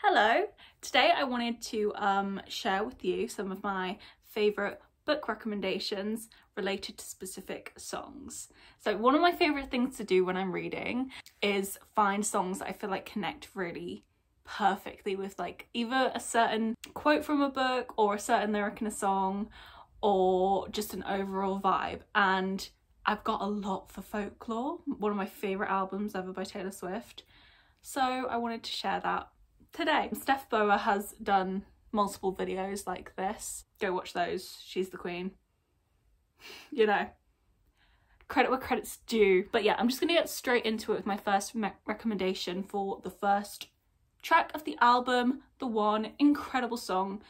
Hello! Today I wanted to share with you some of my favourite book recommendations related to specific songs. So one of my favourite things to do when I'm reading is find songs that I feel like connect really perfectly with like either a certain quote from a book or a certain lyric in a song or just an overall vibe. And I've got a lot for Folklore, one of my favourite albums ever by Taylor Swift. So I wanted to share that today. Steph Boa has done multiple videos like this. Go watch those. She's the queen. You know, credit where credit's due. But yeah, I'm just gonna get straight into it with my first recommendation for the first track of the album, The One. Incredible song.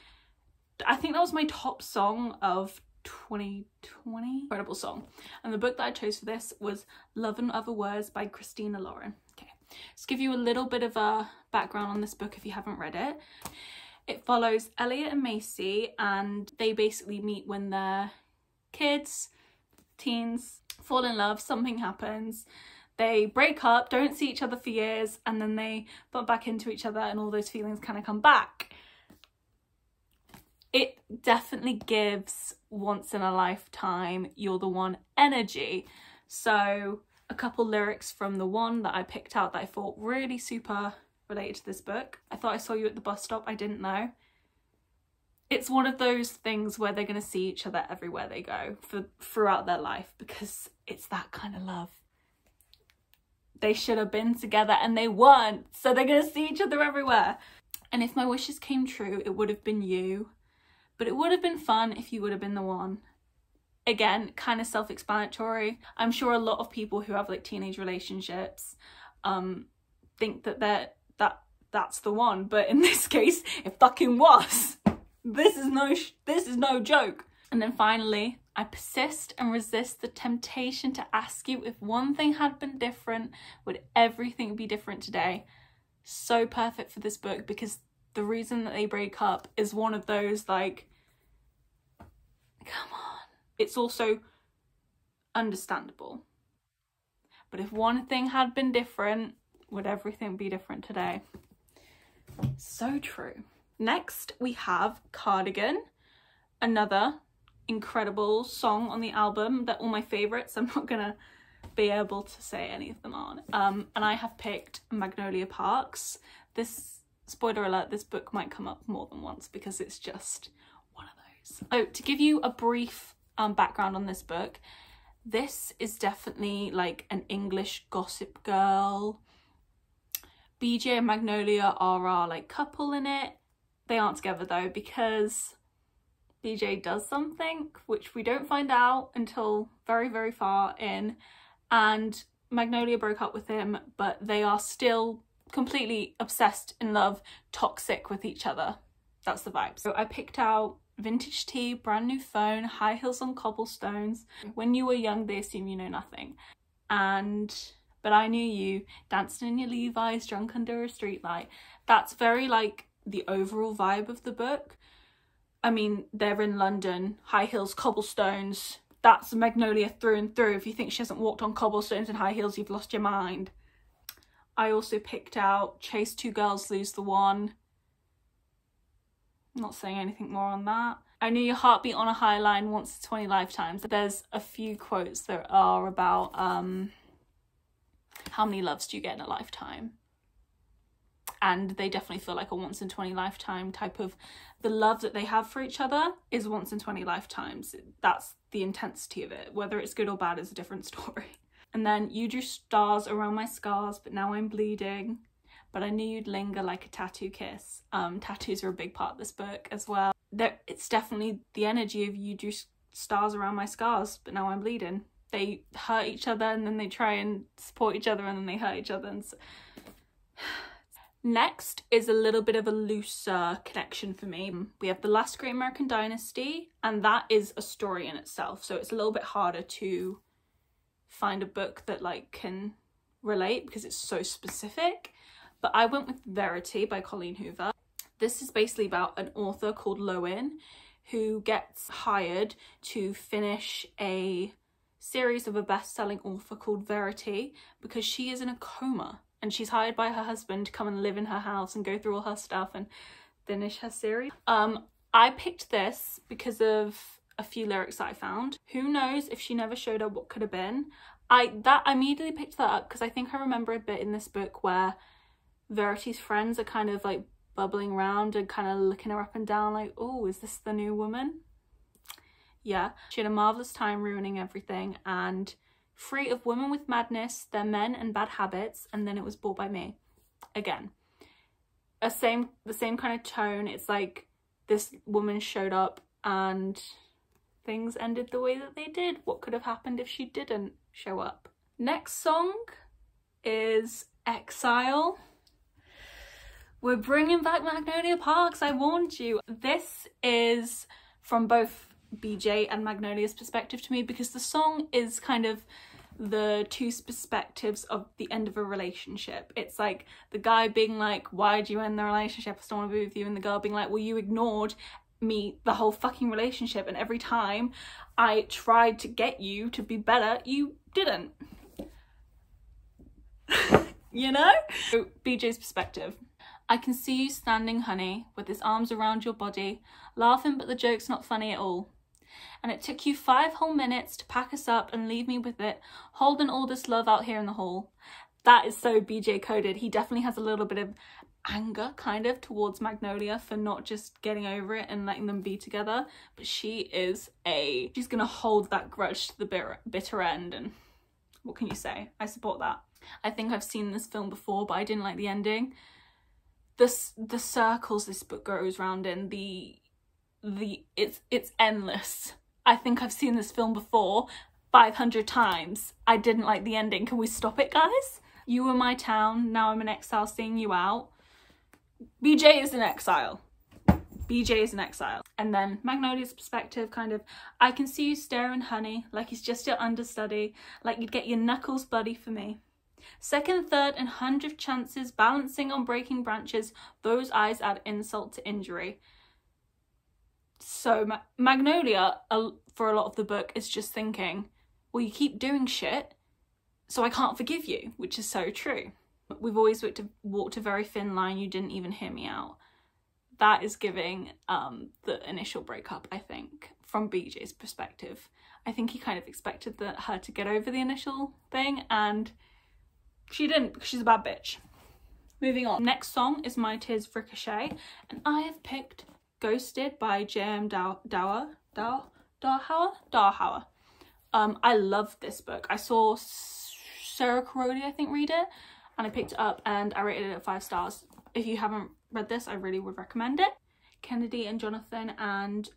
I think that was my top song of 2020. Incredible song. And the book that I chose for this was Love and Other Words by Christina Lauren. Okay, just give you a little bit of a background on this book if you haven't read it. It follows Elliot and Macy, and they basically meet when they're kids, teens, fall in love, something happens, they break up, don't see each other for years, and then they bump back into each other and all those feelings kind of come back. It definitely gives once in a lifetime, you're the one energy. So a couple lyrics from The One that I picked out that I thought really super related to this book. I thought I saw you at the bus stop, I didn't know. It's one of those things where they're going to see each other everywhere they go throughout their life, because it's that kind of love. They should have been together and they weren't, so they're going to see each other everywhere. And if my wishes came true, it would have been you. But it would have been fun if you would have been the one. Again, kind of self-explanatory. I'm sure a lot of people who have like teenage relationships think that that's the one, but in this case, it fucking was. This is no joke. And then finally, I persist and resist the temptation to ask you, if one thing had been different, would everything be different today? So perfect for this book, because the reason that they break up is one of those like, come on. It's also understandable. But if one thing had been different, would everything be different today? So true. Next, we have Cardigan, another incredible song on the album. They're all my favourites. I'm not gonna be able to say any of them on. And I have picked Magnolia Parks. This, spoiler alert, this book might come up more than once because it's just one of those. Oh, to give you a brief background on this book, this is definitely like an English Gossip Girl. BJ and Magnolia are our like couple in it. They aren't together though, because BJ does something which we don't find out until very, very far in, and Magnolia broke up with him, but they are still completely obsessed, in love, toxic with each other. That's the vibe. So I picked out vintage tea, brand new phone, high heels on cobblestones. When you were young, they assume you know nothing. But I knew you, dancing in your Levi's, drunk under a streetlight. That's very like the overall vibe of the book. I mean, they're in London, high heels, cobblestones. That's Magnolia through and through. If you think she hasn't walked on cobblestones and high heels, you've lost your mind. I also picked out Chase Two Girls, Lose the One. I'm not saying anything more on that. I knew your heart beat on a high line once to 20 lifetimes. There's a few quotes that are about how many loves do you get in a lifetime? And they definitely feel like a once in 20 lifetime type of, the love that they have for each other is once in 20 lifetimes. That's the intensity of it. Whether it's good or bad is a different story. And then you drew stars around my scars, but now I'm bleeding. But I knew you'd linger like a tattoo kiss. Tattoos are a big part of this book as well. It's definitely the energy of you drew stars around my scars, but now I'm bleeding. They hurt each other and then they try and support each other and then they hurt each other. And so... Next is a little bit of a looser connection for me. We have The Last Great American Dynasty, and that is a story in itself. So it's a little bit harder to find a book that like can relate because it's so specific. But I went with Verity by Colleen Hoover. This is basically about an author called Lowen who gets hired to finish a series of a best-selling author called Verity because she is in a coma and she's hired by her husband to come and live in her house and go through all her stuff and finish her series. I picked this because of a few lyrics that I found. Who knows if she never showed up, what could have been. I immediately picked that up because I think I remember a bit in this book where Verity's friends are kind of like bubbling around and kind of looking her up and down like, oh, is this the new woman? Yeah, she had a marvellous time ruining everything and free of women with madness, their men and bad habits, and then it was bought by me. Again, the same kind of tone. It's like this woman showed up and things ended the way that they did. What could have happened if she didn't show up? Next song is Exile. We're bringing back Magnolia Parks, I warned you. This is from both BJ and Magnolia's perspective to me, because the song is kind of the two perspectives of the end of a relationship. It's like the guy being like, why'd you end the relationship? I still want to be with you. And the girl being like, well, you ignored me the whole fucking relationship, and every time I tried to get you to be better, you didn't. You know? So, BJ's perspective. I can see you standing, honey, with his arms around your body, laughing, but the joke's not funny at all. And it took you 5 whole minutes to pack us up and leave me with it, holding all this love out here in the hall. That is so BJ coded. He definitely has a little bit of anger kind of towards Magnolia for not just getting over it and letting them be together, but she's gonna hold that grudge to the bitter end, and what can you say? I support that. I think I've seen this film before, but I didn't like the ending. The circles this book goes round in, it's endless. I think I've seen this film before 500 times. I didn't like the ending. Can we stop it, guys? You were my town, now I'm in exile seeing you out. BJ is in exile. BJ is in exile. And then Magnolia's perspective, kind of, I can see you staring, honey, like he's just your understudy, like you'd get your knuckles bloody for me. Second, third and 100th chances, balancing on breaking branches, those eyes add insult to injury. So Magnolia, for a lot of the book, is just thinking, well, you keep doing shit, so I can't forgive you, which is so true. We've always walked a very thin line, you didn't even hear me out. That is giving the initial breakup, I think, from BJ's perspective. I think he kind of expected her to get over the initial thing, and she didn't, because she's a bad bitch. Moving on. Next song is My Tears Ricochet, and I have picked Ghosted by J.M. Darhauer. I love this book. I saw Sarah Caroli, I think, read it, and I picked it up and I rated it 5 stars. If you haven't read this, I really would recommend it. Kennedy and Jonathan, and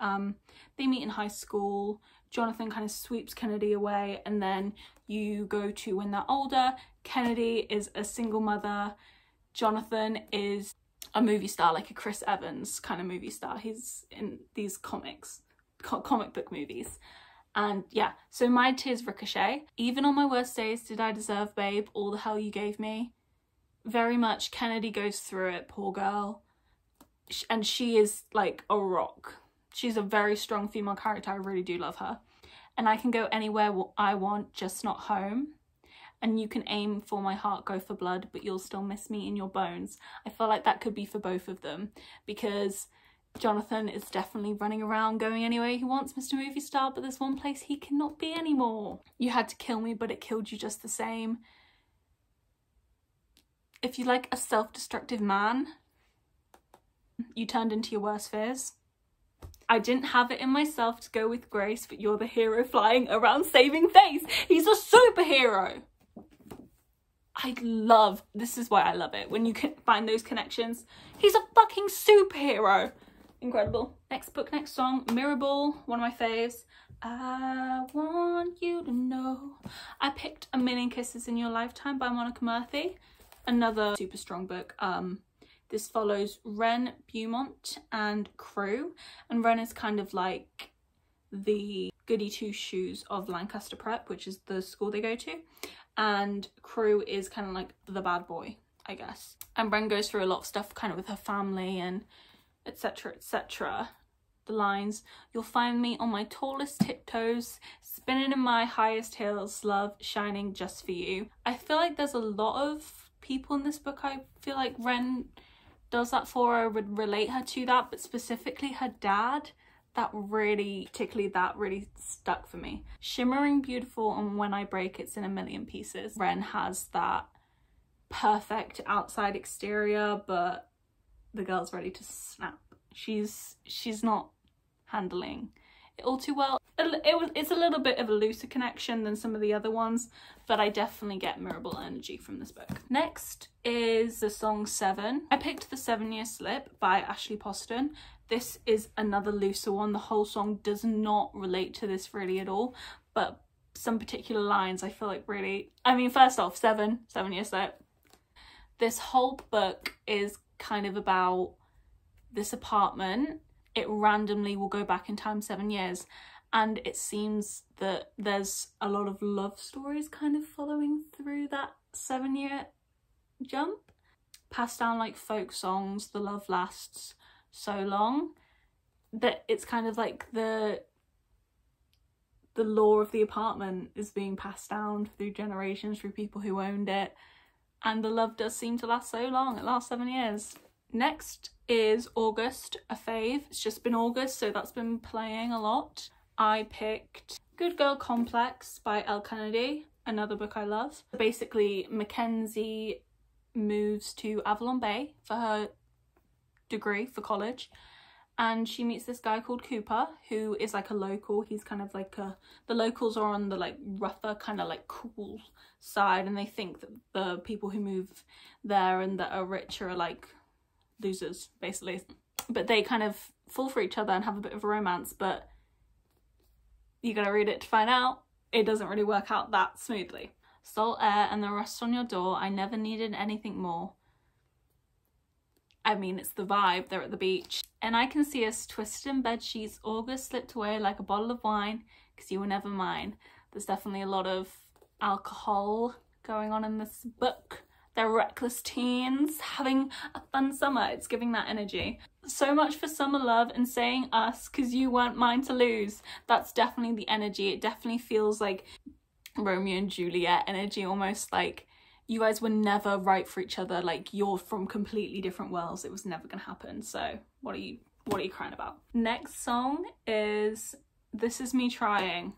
they meet in high school. Jonathan kind of sweeps Kennedy away, and then you go to when they're older. Kennedy is a single mother. Jonathan is a movie star, like a Chris Evans kind of movie star. He's in these comic book movies. And yeah, so My Tears Ricochet. Even on my worst days did I deserve, babe, all the hell you gave me. Very much Kennedy goes through it, poor girl. And she is like a rock. She's a very strong female character. I really do love her. And I can go anywhere I want, just not home. And you can aim for my heart, go for blood, but you'll still miss me in your bones. I feel like that could be for both of them, because Jonathan is definitely running around going anywhere he wants, Mr. Movie Star, but there's one place he cannot be anymore. You had to kill me, but it killed you just the same. If you like a self-destructive man, you turned into your worst fears. I didn't have it in myself to go with Grace, but you're the hero flying around saving face. He's a superhero. This is why I love it, when you can find those connections. He's a fucking superhero. Incredible. Next book, next song, Mirrorball, one of my faves. I want you to know. I picked A Million Kisses in Your Lifetime by Monica Murphy. Another super strong book. This follows Ren, Beaumont and Crew, and Ren is kind of like the goody two-shoes of Lancaster Prep, which is the school they go to, and Crew is kind of like the bad boy, I guess. And Ren goes through a lot of stuff kind of with her family and etc, etc. The lines, you'll find me on my tallest tiptoes, spinning in my highest heels, love shining just for you. I feel like there's a lot of people in this book I feel like Ren does that for. I would relate her to that, but specifically her dad, that really stuck for me. Shimmering beautiful, and when I break it's in a million pieces. Ren has that perfect outside exterior, but the girl's ready to snap. She's not handling it all too well. It's a little bit of a looser connection than some of the other ones, but I definitely get Mirabelle energy from this book. Next is the song 7. I picked The 7-Year Slip by Ashley Poston. This is another looser one. The whole song does not relate to this really at all, but some particular lines I feel like really, I mean, first off, 7-year slip. This whole book is kind of about this apartment. It randomly will go back in time 7 years, and it seems that there's a lot of love stories kind of following through that 7-year jump. Passed down like folk songs, the love lasts so long that it's kind of like the lore of the apartment is being passed down through generations, through people who owned it, and the love does seem to last so long. It lasts 7 years. Next is August, a fave. It's just been August, so that's been playing a lot. I picked Good Girl Complex by Elle Kennedy, another book I love. Basically, Mackenzie moves to Avalon Bay for her degree for college, and she meets this guy called Cooper, who is like a local. He's kind of like the locals are on the like rougher, kind of like cool side, and they think that the people who move there and that are richer are like losers, basically. But they kind of fall for each other and have a bit of a romance, but you gotta read it to find out. It doesn't really work out that smoothly. Salt air and the rust on your door, I never needed anything more. I mean, it's the vibe. They're at the beach, and I can see us twisted in bed sheets. August slipped away like a bottle of wine, because you were never mine. There's definitely a lot of alcohol going on in this book. They're reckless teens having a fun summer. It's giving that energy. So much for summer love and saying us, because you weren't mine to lose. That's definitely the energy. It definitely feels like Romeo and Juliet energy, almost like you guys were never right for each other. Like, you're from completely different worlds. It was never gonna happen. So what are you crying about? Next song is This Is Me Trying.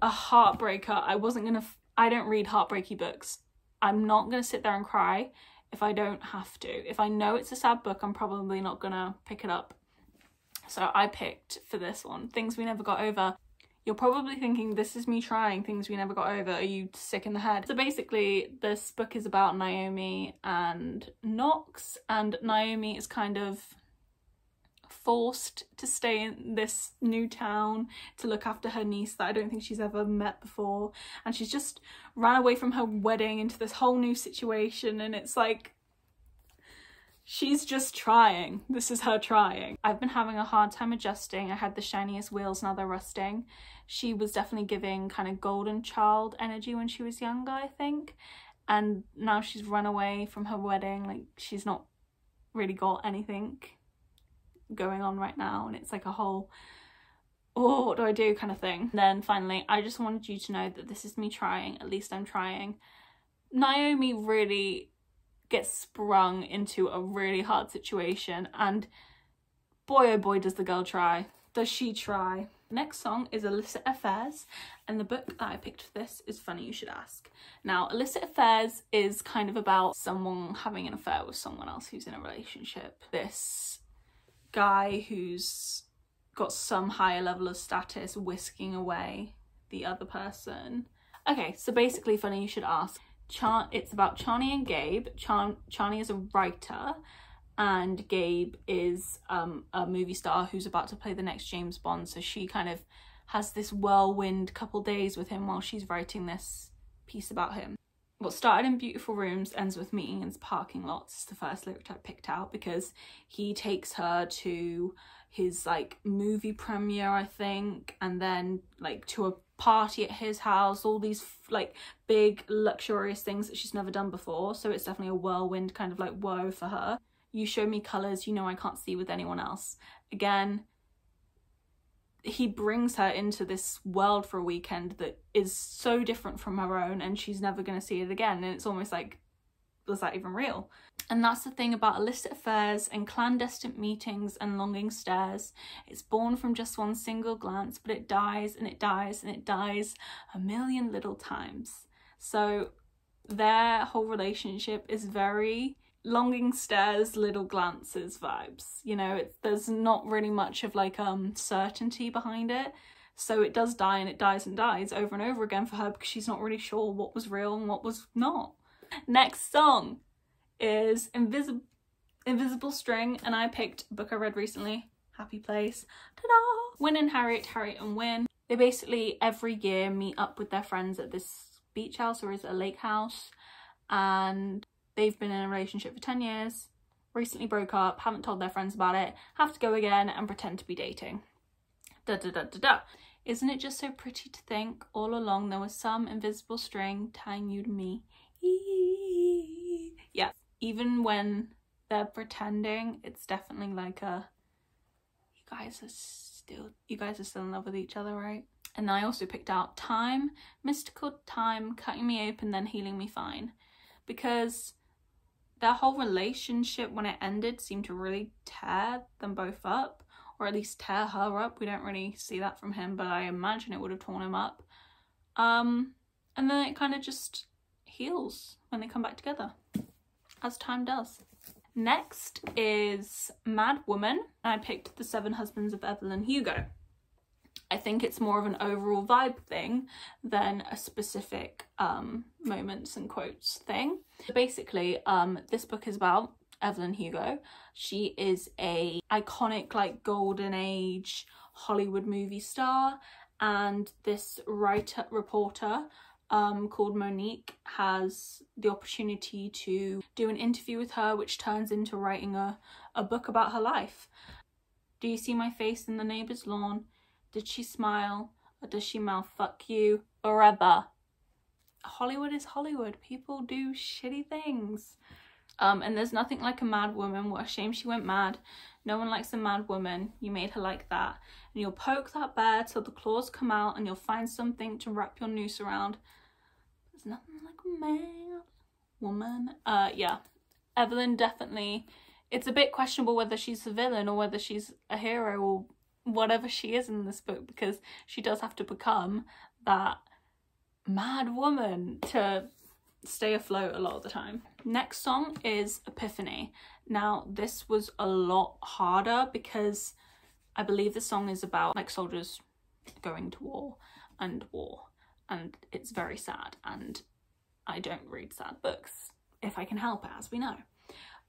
A heartbreaker. I don't read heartbreaky books. I'm not gonna sit there and cry if I don't have to. If I know it's a sad book, I'm probably not gonna pick it up. So I picked for this one, Things We Never Got Over. You're probably thinking, this is me trying Things We Never Got Over. Are you sick in the head? So basically, this book is about Naomi and Knox, and Naomi is kind of forced to stay in this new town to look after her niece that I don't think she's ever met before, and she's just ran away from her wedding into this whole new situation, and it's like, she's just trying. This is her trying. I've been having a hard time adjusting. I had the shiniest wheels, now they're rusting. She was definitely giving kind of golden child energy when she was younger, I think, and now she's run away from her wedding. Like, she's not really got anything going on right now, and it's like a whole, oh, what do I do kind of thing. And then finally, I just wanted you to know that this is me trying. At least I'm trying. Naomi really gets sprung into a really hard situation, and boy oh boy does the girl try. Does she try. Next song is Illicit Affairs, and the book that I picked for this is Funny You Should Ask. Now, Illicit Affairs is kind of about someone having an affair with someone else who's in a relationship. This guy who's got some higher level of status whisking away the other person. Okay, so basically, Funny You Should Ask. It's about Chani and Gabe. Chani is a writer, and Gabe is a movie star who's about to play the next James Bond, so she kind of has this whirlwind couple days with him while she's writing this piece about him. What started in beautiful rooms ends with meeting in parking lots is the first lyric I picked out, because he takes her to his like movie premiere, I think, and then like to a party at his house, all these like big luxurious things that she's never done before. So it's definitely a whirlwind kind of like whoa for her. You show me colours you know I can't see with anyone else. Again, he brings her into this world for a weekend that is so different from her own, and she's never going to see it again. And it's almost like was that even real? And that's the thing about illicit affairs and clandestine meetings and longing stares. It's born from just one single glance, but it dies and it dies and it dies a million little times. So their whole relationship is very longing stares, little glances vibes. You know, there's not really much of like certainty behind it. So it does die and it dies and dies over and over again for her because she's not really sure what was real and what was not. Next song is Invisible String, and I picked a book I read recently, Happy Place. Ta-da! Win and Harriet and Win. They basically every year meet up with their friends at this beach house, or is it a lake house, and they've been in a relationship for 10 years, recently broke up, haven't told their friends about it, have to go again and pretend to be dating. Da da da da da. Isn't it just so pretty to think all along there was some invisible string tying you to me? Yeah, even when they're pretending, it's definitely like a, you guys are still in love with each other, right? And I also picked out Time, mystical time, cutting me open then healing me fine, because their whole relationship when it ended seemed to really tear them both up, or at least tear her up. We don't really see that from him, but I imagine it would have torn him up. And then it kind of just heals when they come back together, as time does. Next is Mad Woman. I picked The Seven Husbands of Evelyn Hugo. I think it's more of an overall vibe thing than a specific moments and quotes thing. Basically, this book is about Evelyn Hugo. She is a iconic like golden age Hollywood movie star, and this reporter called Monique has the opportunity to do an interview with her, which turns into writing a book about her life. Do you see my face in the neighbour's lawn? Did she smile, or does she mouth fuck you forever? Hollywood is Hollywood. People do shitty things. And there's nothing like a mad woman. What a shame she went mad. No one likes a mad woman. You made her like that. And you'll poke that bear till the claws come out, and you'll find something to wrap your noose around. There's nothing like a mad woman. Yeah. Evelyn definitely, it's a bit questionable whether she's a villain or whether she's a hero or whatever she is in this book, because she does have to become that mad woman to stay afloat a lot of the time. Next song is Epiphany. Now this was a lot harder because I believe the song is about like soldiers going to war, and it's very sad, and I don't read sad books if I can help it, as we know.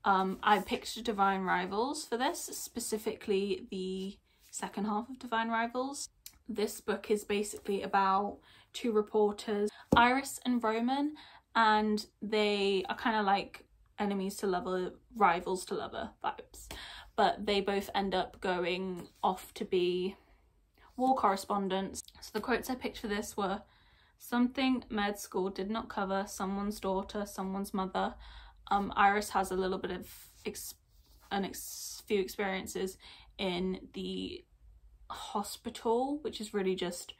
I picked Divine Rivals for this, specifically the second half of Divine Rivals. This book is basically about two reporters, Iris and Roman, and they are kind of like enemies to lover, rivals to lover vibes, but they both end up going off to be war correspondents. So the quotes I picked for this were, something med school did not cover, someone's daughter, someone's mother. Iris has a little bit of few experiences in the hospital, which is really just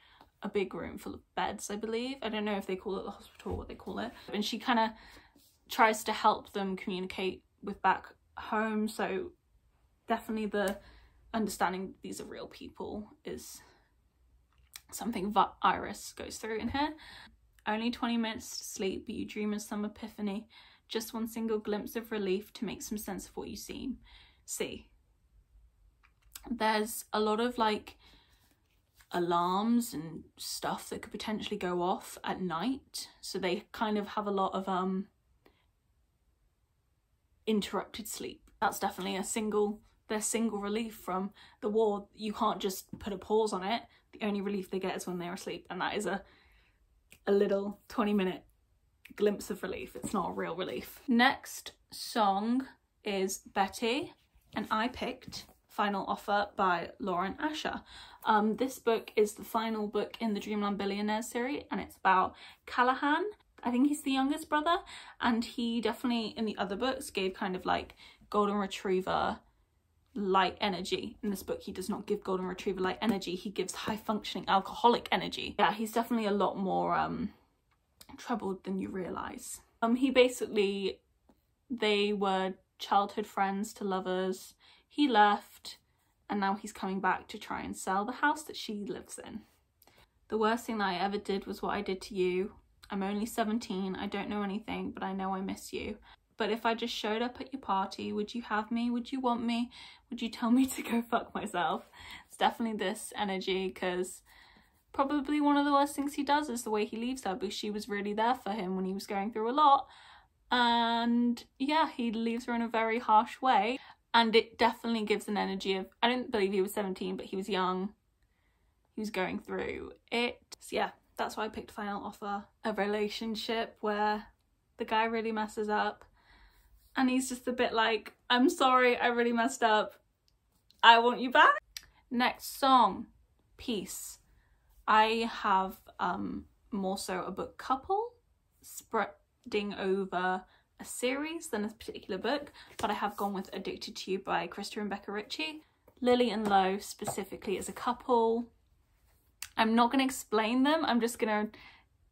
a big room full of beds, I believe. I don't know if they call it the hospital or what they call it. And she kind of tries to help them communicate with back home. So definitely the understanding these are real people is something that Iris goes through in here. Only 20 minutes to sleep, but you dream of some epiphany. Just one single glimpse of relief to make some sense of what you see. There's a lot of like alarms and stuff that could potentially go off at night, so they kind of have a lot of interrupted sleep. That's definitely their single relief from the war. You can't just put a pause on it. The only relief they get is when they're asleep, and that is a little 20-minute glimpse of relief. It's not a real relief. Next song is Betty, and I picked Final Offer by Lauren Asher. This book is the final book in the Dreamland Billionaires series, and it's about Callahan. I think he's the youngest brother, and he definitely in the other books gave kind of like golden retriever light energy. In this book he does not give golden retriever light energy, he gives high functioning alcoholic energy. Yeah, he's definitely a lot more troubled than you realise. He basically They were childhood friends to lovers. He left, and now he's coming back to try and sell the house that she lives in. The worst thing that I ever did was what I did to you. I'm only 17, I don't know anything, but I know I miss you. But if I just showed up at your party, would you have me? Would you want me? Would you tell me to go fuck myself? It's definitely this energy, because probably one of the worst things he does is the way he leaves her, because she was really there for him when he was going through a lot. And yeah, he leaves her in a very harsh way. And it definitely gives an energy of, I don't believe he was 17, but he was young. He was going through it. So yeah, that's why I picked Final Offer. A relationship where the guy really messes up. And he's just a bit like, I'm sorry, I really messed up. I want you back. Next song, Peace. I have more so a book couple spreading over a series than a particular book, but I have gone with Addicted to You by Krista and Becca Ritchie. Lily and Lo specifically as a couple. I'm not going to explain them, I'm just going to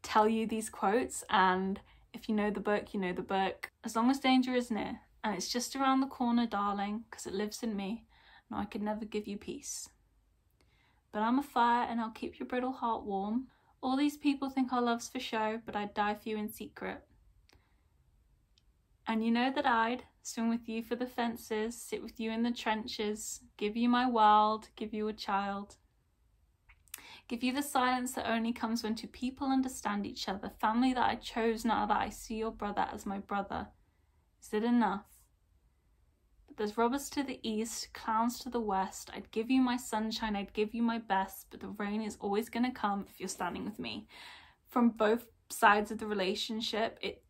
tell you these quotes, and if you know the book, you know the book. As long as danger is near, and it's just around the corner, darling, because it lives in me. No, I could never give you peace. But I'm a fire and I'll keep your brittle heart warm. All these people think our love's for show, but I'd die for you in secret. And you know that I'd swim with you for the fences, sit with you in the trenches, give you my world, give you a child. Give you the silence that only comes when two people understand each other. Family that I chose now that I see your brother as my brother. Is it enough? But there's robbers to the east, clowns to the west. I'd give you my sunshine, I'd give you my best, but the rain is always going to come if you're standing with me. From both sides of the relationship, it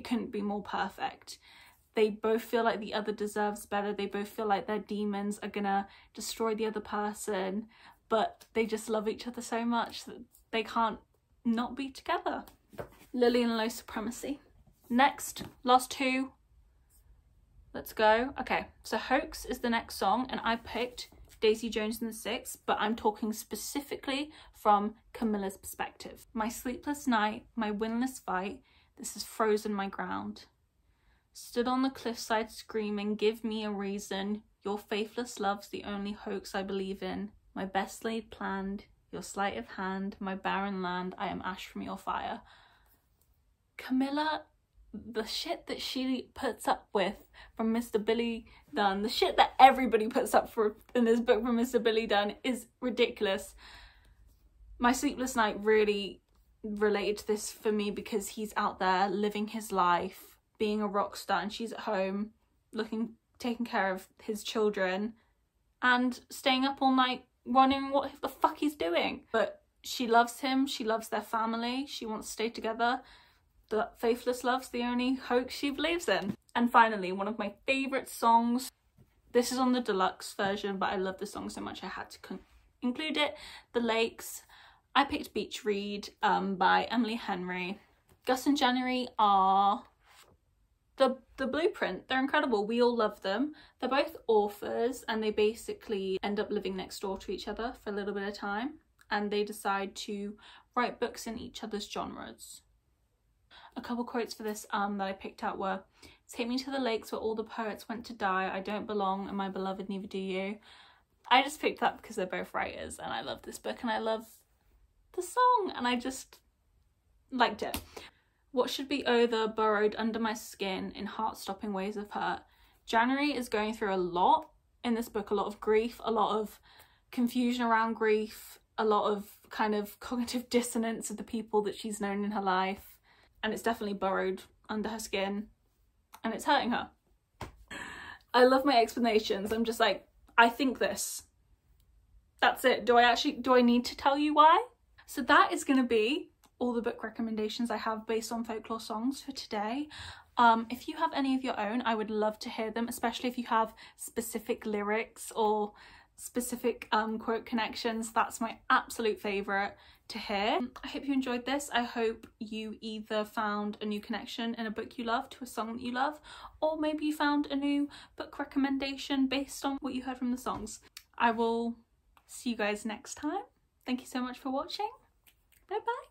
couldn't be more perfect. They both feel like the other deserves better. They both feel like their demons are gonna destroy the other person, but they just love each other so much that they can't not be together. Lily and Lo Supremacy. Next, last two. Let's go. Okay, so Hoax is the next song, and I picked Daisy Jones and the Six, but I'm talking specifically from Camilla's perspective. My sleepless night, my winless fight, this has frozen my ground. Stood on the cliffside screaming, give me a reason. Your faithless love's the only hoax I believe in. My best laid planned, your sleight of hand, my barren land, I am ash from your fire. Camilla, the shit that she puts up with from Mr. Billy Dunn, the shit that everybody puts up for in this book from Mr. Billy Dunn is ridiculous. My Sleepless Night really related to this for me because he's out there living his life, being a rock star, and she's at home taking care of his children and staying up all night wondering what the fuck he's doing. But she loves him, she loves their family, she wants to stay together. The faithless love's the only hoax she believes in. And finally, one of my favourite songs. This is on the deluxe version, but I love the song so much I had to include it. The Lakes. I picked Beach Read by Emily Henry. Gus and January are the blueprint. They're incredible. We all love them. They're both authors, and they basically end up living next door to each other for a little bit of time, and they decide to write books in each other's genres. A couple quotes for this that I picked out were, "Take me to the lakes where all the poets went to die. I don't belong, and my beloved neither do you." I just picked that because they're both writers, and I love this book, and I love the song, and I just liked it. What should be over burrowed under my skin in heart-stopping ways of hurt. January is going through a lot in this book, a lot of grief, a lot of confusion around grief, a lot of kind of cognitive dissonance of the people that she's known in her life, and it's definitely burrowed under her skin and it's hurting her. I love my explanations. I'm just like, I think this. That's it. Do I need to tell you why? So that is going to be all the book recommendations I have based on folklore songs for today. If you have any of your own, I would love to hear them, especially if you have specific lyrics or specific quote connections. That's my absolute favourite to hear. I hope you enjoyed this. I hope you either found a new connection in a book you love to a song that you love, or maybe you found a new book recommendation based on what you heard from the songs. I will see you guys next time. Thank you so much for watching. Bye bye.